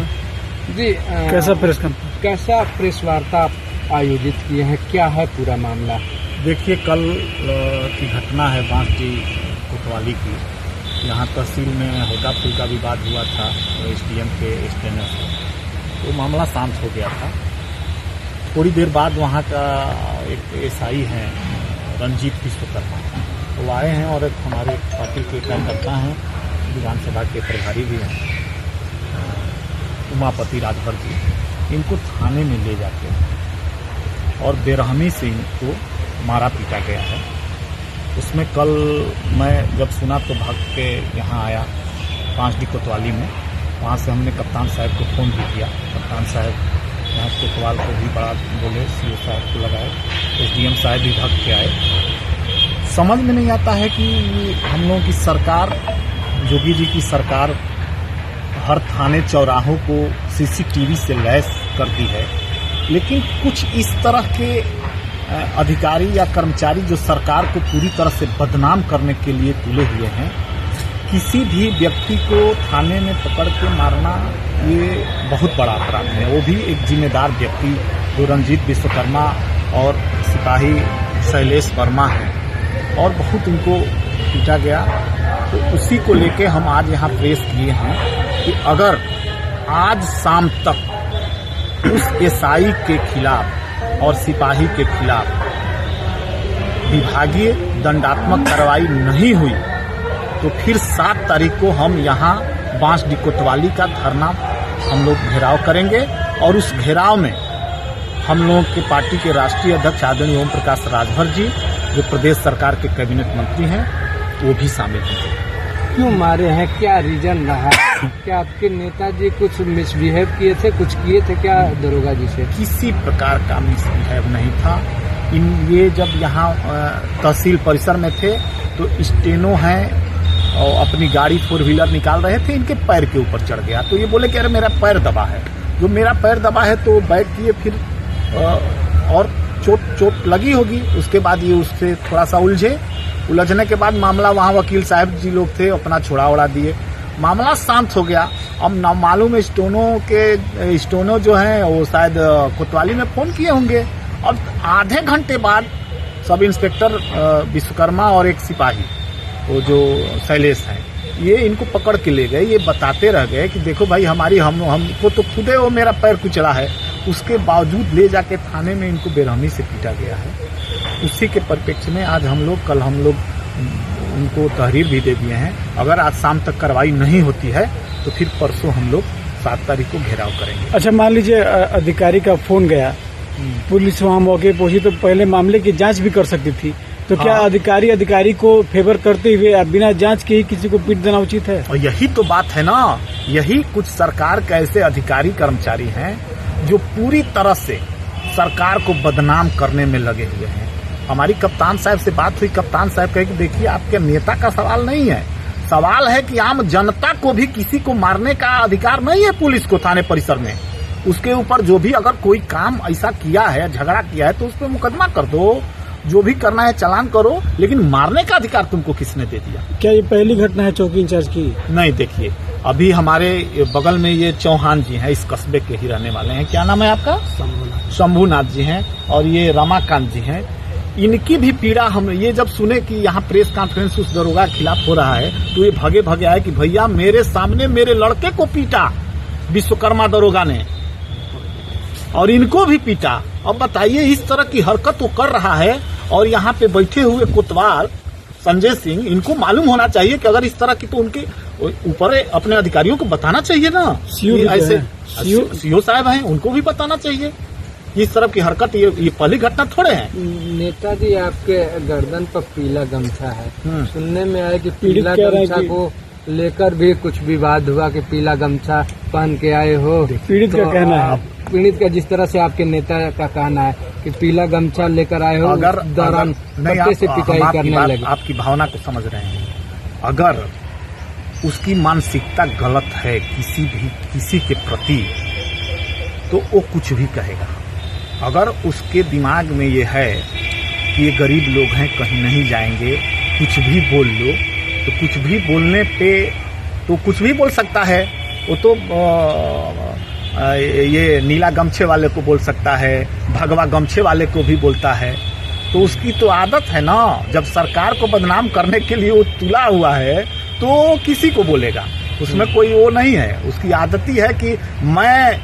जी कैसा प्रेस वार्ता आयोजित किए हैं, क्या है पूरा मामला? देखिए, कल की घटना है बांसडी कोतवाली की। यहाँ तहसील में हल्का फुल्का विवाद हुआ था एसडीएम के स्टेनर से, तो मामला शांत हो गया था। थोड़ी देर बाद वहाँ का एक एसआई हैं रंजीत विश्वकर्मा, वो आए हैं और एक हमारे पार्टी के कार्यकर्ता हैं, विधानसभा के प्रभारी भी हैं उमापति राजभर जी, इनको थाने में ले जाते हैं और बेरहमी से इनको मारा पीटा गया है। उसमें कल मैं जब सुना तो भाग के यहाँ आया बांसडी कोतवाली में। वहाँ से हमने कप्तान साहब को फ़ोन भी किया। कप्तान साहब यहाँ कोतवाल को भी बड़ा बोले, सीओ साहब को लगाए, एसडीएम साहब भी भाग के आए। समझ में नहीं आता है कि हम लोगों की सरकार, योगी जी की सरकार, हर थाने चौराहों को सीसीटीवी से लैस कर दी है, लेकिन कुछ इस तरह के अधिकारी या कर्मचारी जो सरकार को पूरी तरह से बदनाम करने के लिए तुले हुए हैं, किसी भी व्यक्ति को थाने में पकड़ के मारना ये बहुत बड़ा अपराध है। वो भी एक जिम्मेदार व्यक्ति जो रंजीत विश्वकर्मा और सिपाही शैलेश वर्मा है, और बहुत उनको पीटा गया। तो उसी को लेके हम आज यहाँ प्रेस किए हैं कि अगर आज शाम तक उस एसआई के खिलाफ और सिपाही के खिलाफ विभागीय दंडात्मक कार्रवाई नहीं हुई तो फिर 7 तारीख को हम यहाँ बांसडी कोतवाली का धरना हम लोग घेराव करेंगे, और उस घेराव में हम लोगों के पार्टी के राष्ट्रीय अध्यक्ष आदरणीय ओम प्रकाश राजभर जी, जो प्रदेश सरकार के कैबिनेट मंत्री हैं, वो भी शामिल होंगे। क्यों मारे हैं, क्या रीजन रहा? क्या आपके नेताजी कुछ मिसबिहेव किए थे, कुछ किए थे क्या दरोगा जी से? किसी प्रकार का मिसबिहेव नहीं था। ये जब यहाँ तहसील परिसर में थे तो स्टेनो हैं और अपनी गाड़ी 4 व्हीलर निकाल रहे थे, इनके पैर के ऊपर चढ़ गया। तो ये बोले कि अरे मेरा पैर दबा है। जो मेरा पैर दबा है तो बैठ किए, फिर और चोट लगी होगी। उसके बाद ये उससे थोड़ा सा उलझने के बाद मामला, वहाँ वकील साहब जी लोग थे, अपना छोड़ा दिए, मामला शांत हो गया। अब ना मालूम स्टोनो जो हैं वो शायद कोतवाली में फोन किए होंगे, और आधे घंटे बाद सब इंस्पेक्टर विश्वकर्मा और एक सिपाही, वो जो शैलेश हैं, ये इनको पकड़ के ले गए। ये बताते रह गए कि देखो भाई, हमको तो खुदे वो मेरा पैर कुचला है। उसके बावजूद ले जाके थाने में इनको बेरहमी से पीटा गया है। उसी के परिप्रेक्ष्य में आज कल हम लोग उनको तहरीर भी दे दिए हैं। अगर आज शाम तक कार्रवाई नहीं होती है तो फिर परसों हम लोग 7 तारीख को घेराव करेंगे। अच्छा, मान लीजिए अधिकारी का फोन गया, पुलिस वहाँ मौके पहुंची तो पहले मामले की जांच भी कर सकती थी, तो क्या अधिकारी को फेवर करते हुए बिना जांच के ही किसी को पीट देना उचित है? और यही तो बात है ना, यही कुछ सरकार के ऐसे अधिकारी कर्मचारी हैं जो पूरी तरह से सरकार को बदनाम करने में लगे हुए हैं। हमारी कप्तान साहब से बात हुई, कप्तान साहब कहे कि देखिए, आपके नेता का सवाल नहीं है, सवाल है कि आम जनता को भी किसी को मारने का अधिकार नहीं है पुलिस को थाने परिसर में। उसके ऊपर जो भी अगर कोई काम ऐसा किया है, झगड़ा किया है, तो उस पर मुकदमा कर दो, जो भी करना है चालान करो, लेकिन मारने का अधिकार तुमको किसने दे दिया? क्या ये पहली घटना है चौकी इंचार्ज की? नहीं, देखिए, अभी हमारे बगल में ये चौहान जी हैं, इस कस्बे के ही रहने वाले हैं। क्या नाम है आपका? शंभूनाथ जी हैं, और ये रमाकांत जी हैं। इनकी भी पीड़ा हम ये जब सुने कि यहाँ प्रेस कॉन्फ्रेंस उस दरोगा के खिलाफ हो रहा है, तो ये भगे आए कि भैया, मेरे सामने मेरे लड़के को पीटा विश्वकर्मा दरोगा ने, और इनको भी पीटा। अब बताइए, इस तरह की हरकत वो कर रहा है, और यहाँ पे बैठे हुए कोतवाल संजय सिंह, इनको मालूम होना चाहिए कि अगर इस तरह की, तो उनके ऊपर अपने अधिकारियों को बताना चाहिए ना। ऐसे सीओ साहब हैं, उनको भी बताना चाहिए। इस तरह की हरकत ये पहली घटना थोड़े है। नेताजी, आपके गर्दन पर पीला गमछा है, सुनने में आया कि पीला गमछा को लेकर भी कुछ विवाद हुआ कि पीला गमछा पहन के आए हो। पीड़ित का कहना है, पीड़ित का जिस तरह से आपके नेता का कहना है कि पीला गमछा लेकर आए हो, अगर दौरान से पिटाई करने लगे। आपकी भावना को समझ रहे हैं। अगर उसकी मानसिकता गलत है किसी के प्रति, तो वो कुछ भी कहेगा। अगर उसके दिमाग में ये है कि ये गरीब लोग हैं, कहीं नहीं जाएंगे, कुछ भी बोल लो, तो कुछ भी बोलने पे तो कुछ भी बोल सकता है। वो तो ये नीला गमछे वाले को बोल सकता है, भगवा गमछे वाले को भी बोलता है। तो उसकी तो आदत है ना, जब सरकार को बदनाम करने के लिए वो तुला हुआ है तो किसी को बोलेगा, उसमें कोई वो नहीं है। उसकी आदत ही है कि मैं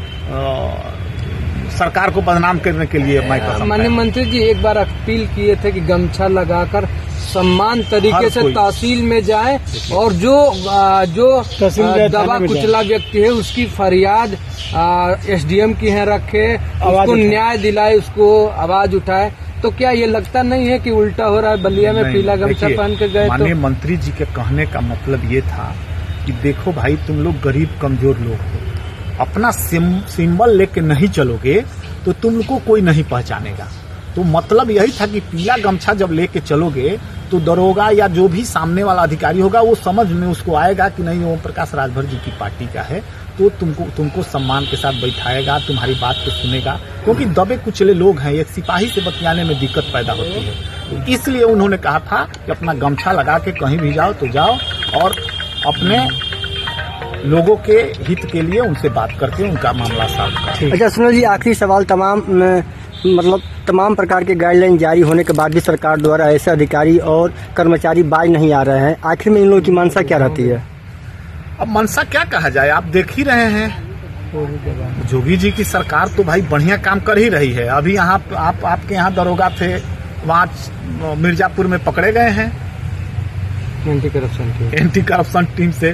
सरकार को बदनाम करने के लिए मैं कसम। माननीय मंत्री जी एक बार अपील किए थे कि गमछा लगाकर सम्मान तरीके से तहसील में जाए और जो दबा कुचला व्यक्ति है उसकी फरियाद SDM की है रखे, उसको न्याय दिलाए, उसको आवाज उठाए। तो क्या ये लगता नहीं है कि उल्टा हो रहा है? बलिया में पीला गमछा पहन के गए। माननीय मंत्री जी के कहने का मतलब ये था कि देखो भाई, तुम लोग गरीब कमजोर लोग हो, अपना सिंबल लेके नहीं चलोगे तो तुमको कोई नहीं पहचानेगा। तो मतलब यही था कि पीला गमछा जब लेके चलोगे तो दरोगा या जो भी सामने वाला अधिकारी होगा वो समझ में उसको आएगा कि नहीं ओम प्रकाश राजभर जी की पार्टी का है, तो तुमको सम्मान के साथ बैठाएगा, तुम्हारी बात को सुनेगा। क्योंकि दबे कुचले लोग हैं, एक सिपाही से बतियाने में दिक्कत पैदा होती है। तो इसलिए उन्होंने कहा था कि अपना गमछा लगा के कहीं भी जाओ तो जाओ और अपने लोगों के हित के लिए उनसे बात करके उनका मामला सॉल्व करें। अच्छा सुनो जी, आखिरी सवाल, तमाम प्रकार के गाइडलाइन जारी होने के बाद भी सरकार द्वारा ऐसे अधिकारी और कर्मचारी बाज नहीं आ रहे हैं, आखिर में इन लोगों की मंशा क्या रहती है? अब मंशा क्या कहा जाए, आप देख ही रहे हैं जोगी जी की सरकार तो भाई बढ़िया काम कर ही रही है। अभी यहाँ आपके यहाँ दरोगा थे, वहाँ मिर्जापुर में पकड़े गए हैं एंटी करप्शन टीम से।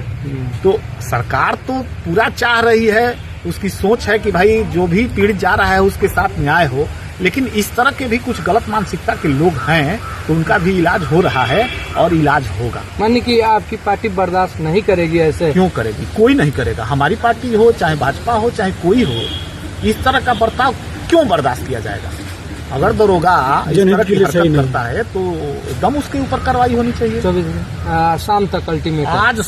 तो सरकार तो पूरा चाह रही है, उसकी सोच है कि भाई जो भी पीड़ित जा रहा है उसके साथ न्याय हो। लेकिन इस तरह के भी कुछ गलत मानसिकता के लोग हैं तो उनका भी इलाज हो रहा है और इलाज होगा। मानिए कि आपकी पार्टी बर्दाश्त नहीं करेगी ऐसे? क्यों करेगी, कोई नहीं करेगा। हमारी पार्टी हो चाहे भाजपा हो चाहे कोई हो, इस तरह का बर्ताव क्यों बर्दाश्त किया जाएगा? अगर दरोगा इस तरह की हरकत करता है तो एकदम उसके ऊपर कार्रवाई होनी चाहिए। शाम तक अल्टीमेट आज